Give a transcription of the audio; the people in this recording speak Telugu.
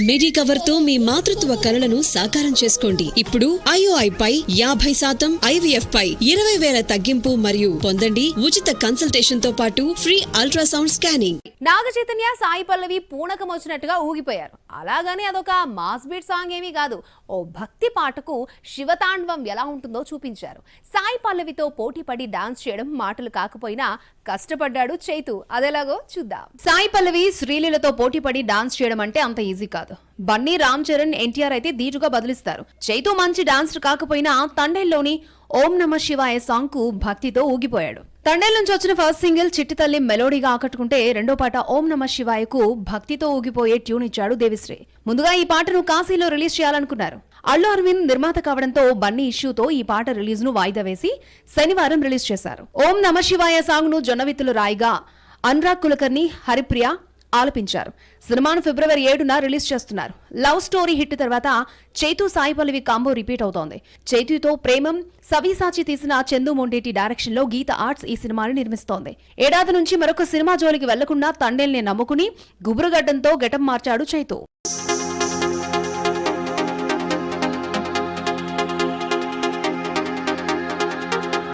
మిడి కవర్ తో మీ మాతృత్వ కలలను సాకారం చేసుకోండి. ఇప్పుడు IOI పై 50% IVF పై 20,000 తగ్గింపు మరియు పొందండి ఉచిత కన్సల్టేషన్ తో పాటు free ultrasound scanning. Naga Chaitanya, Sai Pallavi పూనకం వచ్చినట్టుగా ఊగిపోయారు. అలాగని అదొక మాస్ బీట్ సాంగ్ ఏమీ కాదు. ఓ భక్తి పాటకు శివతాండవం ఎలా ఉంటుందో చూపించారు. సాయి పల్లవితో పోటీ పడి డాన్స్ చేయడం మాటలు కాకపోయినా కష్టపడ్డాడు చైతు. అదేలాగో చూద్దాం. సాయి పల్లవి శ్రీలీలతో పోటీ పడి డాన్స్ చేయడం అంటే అంత ఈజీ కాదు. బన్నీ, రామ్ చరణ్, ఎన్టీఆర్ అయితే ధీటుగా బదిలిస్తారు. చైతు మంచి డాన్సర్ కాకపోయినా తండేల్లోని ఓం నమ శివాయ సాంగ్ కు భక్తితో ఊగిపోయాడు. తండేల్ నుంచి వచ్చిన ఫస్ట్ సింగిల్ చిట్టి తల్లి మెలోడీగా ఆకట్టుకుంటే రెండో పాట ఓం నమ శివాయకు భక్తితో ఊగిపోయే ట్యూన్ ఇచ్చాడు దేవిశ్రీ. ముందుగా ఈ పాటను కాశీలో రిలీజ్ చేయాలనుకున్నారు. అల్లు అరవింద్ నిర్మాత కావడంతో బన్నీ ఇష్యూతో ఈ పాట రిలీజ్ ను వాయిదా వేసి శనివారం రిలీజ్ చేశారు. ఓం నమ శివాయ సాంగ్ ను జొన్నవిత్తులు రాయిగా అనురాగ్ కులకర్ణి, హరిప్రియ ఆలపించారు. సినిమాను ఫిబ్రవరి 7న రిలీజ్ చేస్తున్నారు. లవ్ స్టోరీ హిట్ తర్వాత చైతు, సాయి పల్లవి కాంబో రిపీట్ అవుతోంది. చైతుతో ప్రేమం, సవిసాచి తీసిన చందు మొండేటి డైరెక్షన్ లో గీత ఆర్ట్స్ ఈ సినిమాని నిర్మిస్తోంది. ఏడాది నుంచి మరొక సినిమా జోలికి వెళ్లకుండా తండేల్ని నమ్ముకుని గుబురుగడ్డంతో గెటప్ మార్చాడు చైతు.